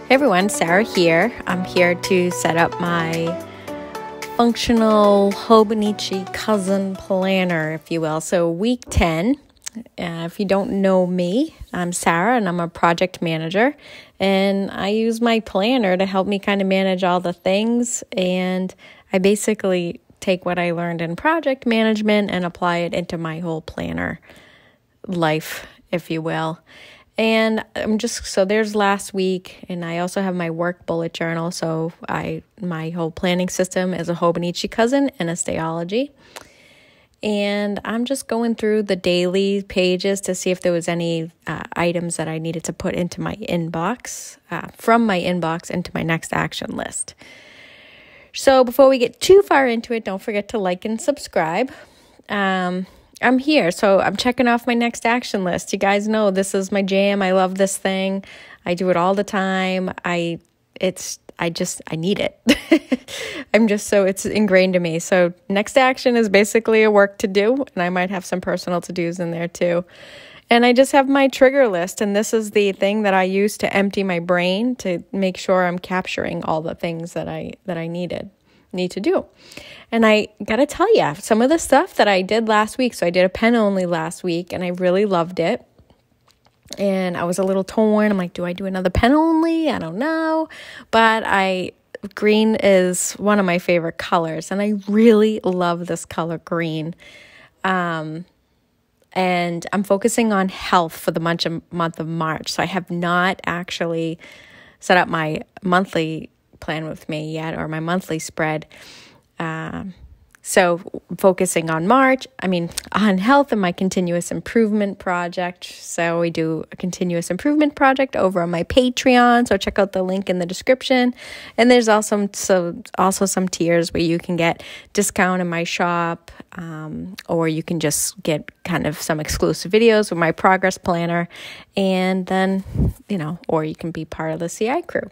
Hey everyone, Sarah here. I'm here to set up my functional Hobonichi Cousin planner, if you will. So week 10, if you don't know me, I'm Sarah and I'm a project manager. And I use my planner to help me kind of manage all the things. And I basically take what I learned in project management and apply it into my whole planner life, if you will. And so there's last week, and I also have my work bullet journal. So my whole planning system is a Hobonichi Cousin and a Stalogy. And I'm just going through the daily pages to see if there was any items that I needed to put into my inbox, from my inbox into my next action list. So before we get too far into it, don't forget to like and subscribe. I'm here, so I'm checking off my next action list. You guys know this is my jam. I love this thing. I do it all the time. I need it. It's ingrained in me. So next action is basically a work to do, and I might have some personal to-dos in there too. And I just have my trigger list, and this is the thing that I use to empty my brain to make sure I'm capturing all the things that I need to do. And I gotta tell you, some of the stuff that I did last week, so I did a pen only last week and I really loved it. And I was a little torn. I'm like, do I do another pen only? I don't know. But green is one of my favorite colors and I really love this color green. And I'm focusing on health for the month of March. So I have not actually set up my monthly plan with me yet, or my monthly spread. So focusing on on health and my continuous improvement project. So we do a continuous improvement project over on my Patreon. So check out the link in the description. And there's also some tiers where you can get discount in my shop, or you can just get kind of some exclusive videos with my progress planner, and then, or you can be part of the CI crew.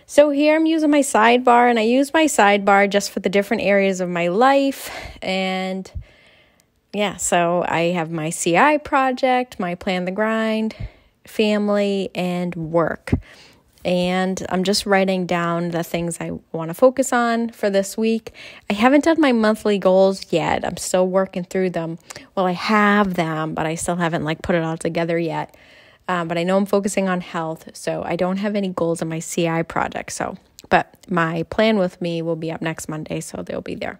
So here I'm using my sidebar, and I use my sidebar just for the different areas of my life. And yeah, so I have my CI project, my Plan the Grind, family, and work. And I'm just writing down the things I want to focus on for this week. I haven't done my monthly goals yet. I'm still working through them. Well, I have them, but I still haven't put it all together yet. But I know I'm focusing on health, so I don't have any goals on my CI project. But my plan with me will be up next Monday, so they'll be there.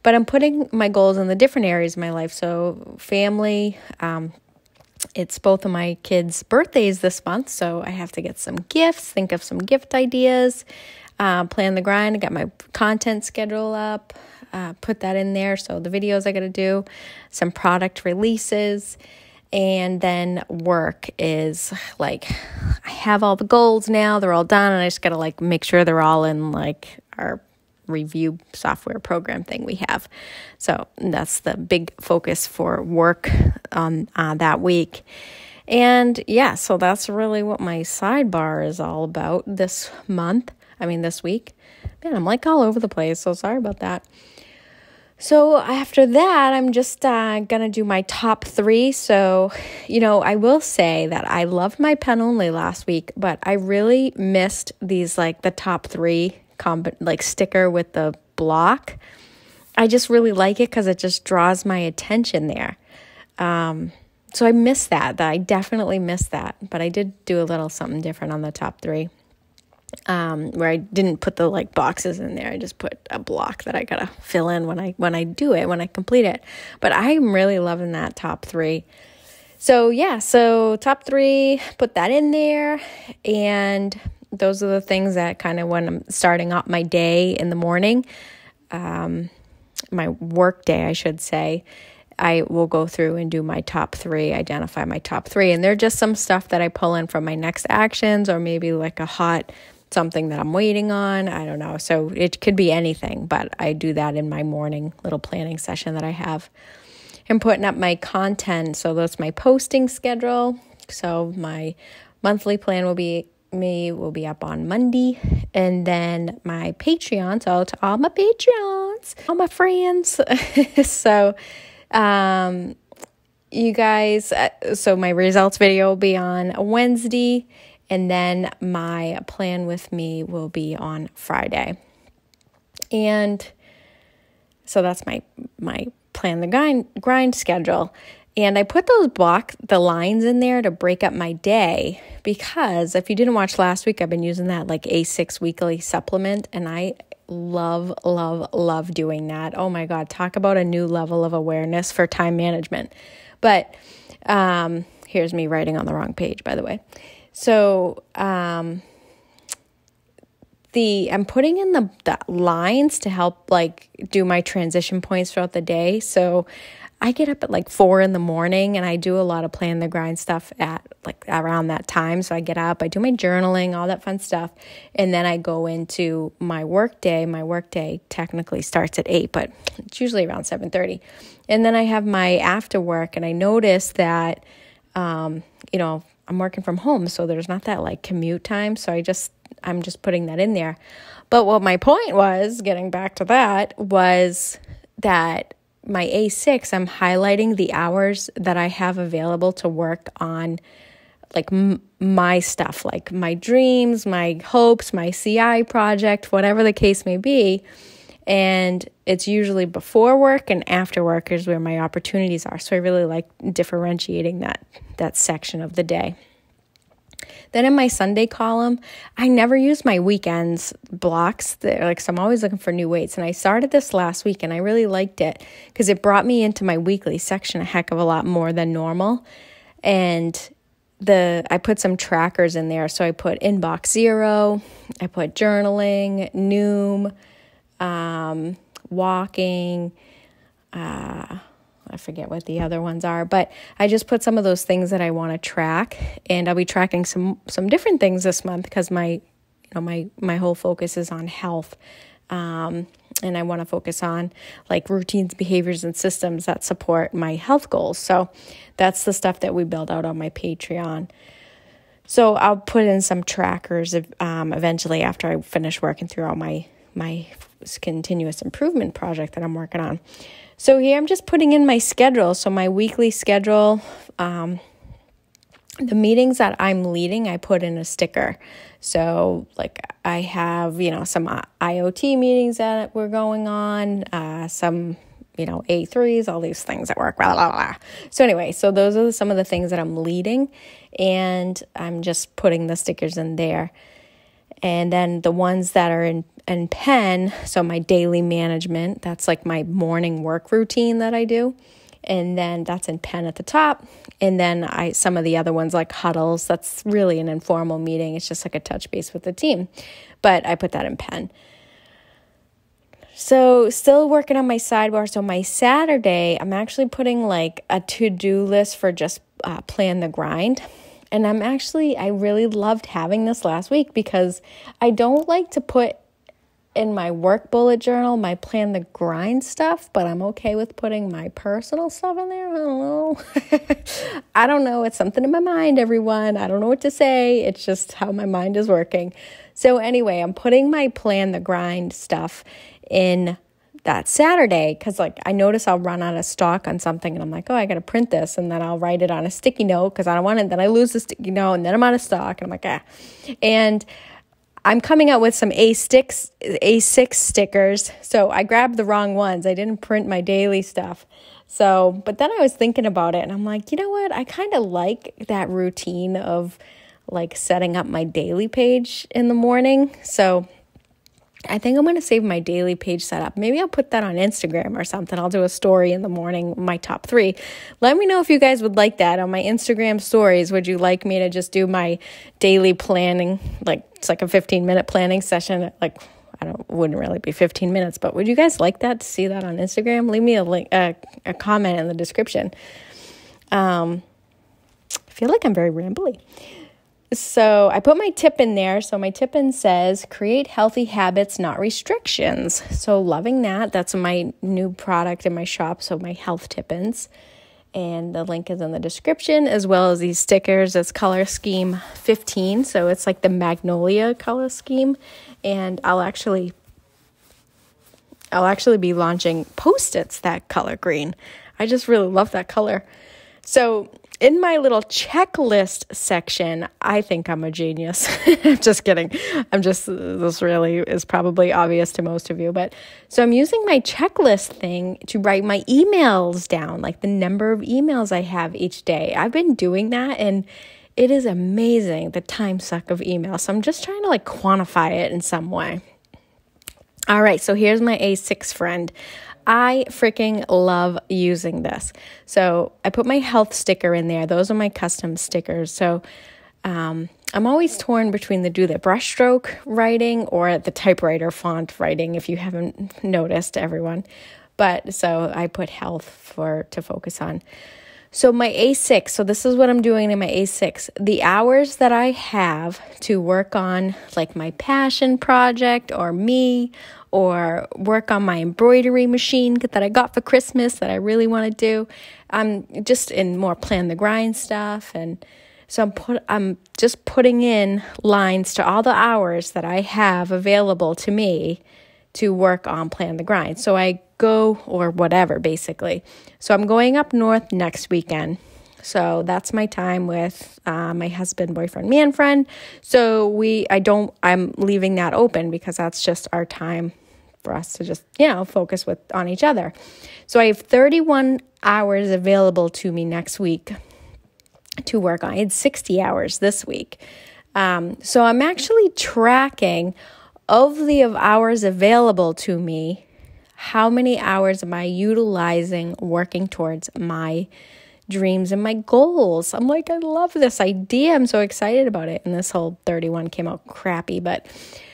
But I'm putting my goals in the different areas of my life. So family, it's both of my kids' birthdays this month, so I have to get some gifts, think of some gift ideas, plan the grind. I got my content schedule up, put that in there. So the videos I got to do, some product releases. And then work is I have all the goals now, they're all done, and I just got to make sure they're all in our review software program thing we have. So that's the big focus for work on that week. And yeah, so that's really what my sidebar is all about this week. Man, I'm all over the place, so sorry about that. So after that, I'm just going to do my top 3. So, I will say that I loved my pen only last week, but I really missed these, the top 3 sticker with the block. I just really like it because it just draws my attention there. So I missed that. I definitely missed that, but I did do a little something different on the top 3. Where I didn't put the boxes in there. I just put a block that I gotta fill in when I complete it. But I'm really loving that top 3. So yeah, so top 3, put that in there. And those are the things that kind of when I'm starting up my day in the morning, my work day, I should say, I will go through and do my top 3, identify my top 3. And they're just some stuff that I pull in from my next actions, or maybe a hot something that I'm waiting on. I don't know. So it could be anything, but I do that in my morning little planning session that I have. I'm putting up my content. So that's my posting schedule. So my monthly plan will be up on Monday. And then my Patreon. So to all my Patreons, all my friends. So, you guys, so my results video will be on Wednesday. And then my plan with me will be on Friday. And so that's my plan the grind schedule. And I put the lines in there to break up my day, because if you didn't watch last week, I've been using that like A6 weekly supplement, and I love, love, love doing that. Oh my God, talk about a new level of awareness for time management. But here's me writing on the wrong page, by the way. So I'm putting in the lines to help like do my transition points throughout the day. So I get up at like 4 a.m, and I do a lot of plan the grind stuff at like around that time. So I get up, I do my journaling, all that fun stuff. And then I go into my work day. My work day technically starts at 8, but it's usually around 7:30. And then I have my after work, and I notice that, I'm working from home. So there's not that like commute time. So I'm just putting that in there. But what my point was, getting back to that, was that my A6, I'm highlighting the hours that I have available to work on like my stuff, like my dreams, my hopes, my CI project, whatever the case may be. And it's usually before work and after work is where my opportunities are. So I really like differentiating that section of the day. Then in my Sunday column, I never use my weekends blocks. So I'm always looking for new weights. And I started this last week, and I really liked it because it brought me into my weekly section a heck of a lot more than normal. And I put some trackers in there. So I put inbox 0, I put journaling, Noom, walking, I forget what the other ones are, but I just put some of those things that I want to track, and I'll be tracking some different things this month because my whole focus is on health, and I want to focus on like routines, behaviors, and systems that support my health goals. So that's the stuff that we build out on my Patreon. So I'll put in some trackers eventually after I finish working through all my continuous improvement project that I'm working on. So here I'm just putting in my schedule. So my weekly schedule, the meetings that I'm leading, I put in a sticker. So like I have, some IoT meetings that we're going on, some, A3s, all these things at work, blah, blah, blah. So anyway, so those are some of the things that I'm leading, and I'm just putting the stickers in there. And then the ones that are in pen, so my daily management, that's like my morning work routine that I do. And then that's in pen at the top. And then some of the other ones like huddles, that's really an informal meeting. It's just like a touch base with the team. But I put that in pen. So still working on my sidebar. So my Saturday, I'm actually putting like a to-do list for just plan the grind. And I really loved having this last week because I don't like to put in my work bullet journal my plan the grind stuff, but I'm okay with putting my personal stuff in there. I don't know. I don't know. It's something in my mind, everyone. I don't know what to say. It's just how my mind is working. So anyway, I'm putting my plan the grind stuff in that Saturday because I notice I'll run out of stock on something and I'm like, oh, I got to print this, and then I'll write it on a sticky note because I don't want it. Then I lose the sticky note, and then I'm out of stock, and I'm like, ah. And I'm coming out with some A6 stickers. So I grabbed the wrong ones. I didn't print my daily stuff. So, but then I was thinking about it, and I'm like, you know what? I kind of like that routine of like setting up my daily page in the morning. So I think I'm going to save my daily page setup. Maybe I'll put that on Instagram or something. I'll do a story in the morning, my top 3. Let me know if you guys would like that on my Instagram stories. Would you like me to just do my daily planning? It's like a 15-minute planning session. Wouldn't really be 15 minutes, but would you guys like that, to see that on Instagram? Leave me a link, a comment in the description. I feel like I'm very rambly. So I put my tip in there. So my tip in says, create healthy habits, not restrictions. So loving that. That's my new product in my shop. So my health tip-ins. And the link is in the description, as well as these stickers. It's color scheme 15. So it's like the magnolia color scheme. And I'll actually be launching Post-its that color green. I just really love that color. So in my little checklist section, I think I'm a genius. I'm just kidding. This really is probably obvious to most of you. But so I'm using my checklist thing to write my emails down, like the number of emails I have each day. I've been doing that, and it is amazing, the time suck of email. So I'm just trying to like quantify it in some way. All right, so here's my A6 friend. I freaking love using this. So I put my health sticker in there. Those are my custom stickers. So I'm always torn between the brushstroke writing or the typewriter font writing, if you haven't noticed, everyone. But so I put health to focus on. So my A6, so this is what I'm doing in my A6. The hours that I have to work on like my passion project or me, or work on my embroidery machine that I got for Christmas that I really want to do. I'm just in more Plan the Grind stuff. And so I'm just putting in lines to all the hours that I have available to me to work on Plan the Grind. So I go, or whatever, basically. So I'm going up north next weekend. So that's my time with my husband, boyfriend, man friend. So I'm leaving that open because that's just our time for us to just, focus on each other. So I have 31 hours available to me next week to work on. I had 60 hours this week. So I'm actually tracking of the hours available to me, how many hours am I utilizing working towards my dreams and my goals. I'm like, I love this idea. I'm so excited about it. And this whole 31 came out crappy. But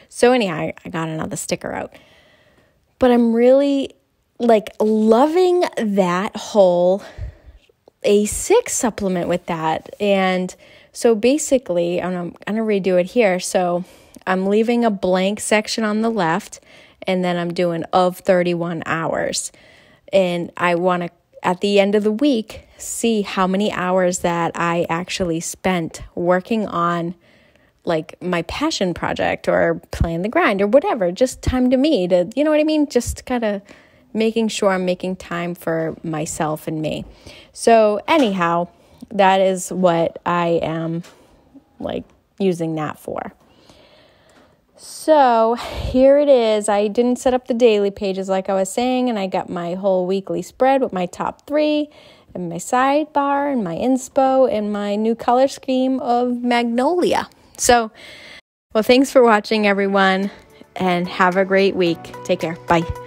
so anyhow, I got another sticker out. But I'm really like loving that whole A6 supplement with that. And so basically, I'm going to redo it here. So I'm leaving a blank section on the left, and then I'm doing of 31 hours. And I want to, at the end of the week, see how many hours that I actually spent working on like my passion project or Plan the Grind or whatever, just time to me to, you know what I mean? Just kind of making sure I'm making time for myself and me. So anyhow, that is what I am like using that for. So here it is. I didn't set up the daily pages like I was saying, and I got my whole weekly spread with my top 3 and my sidebar and my inspo and my new color scheme of magnolia. So, well, thanks for watching, everyone, and have a great week. Take care. Bye.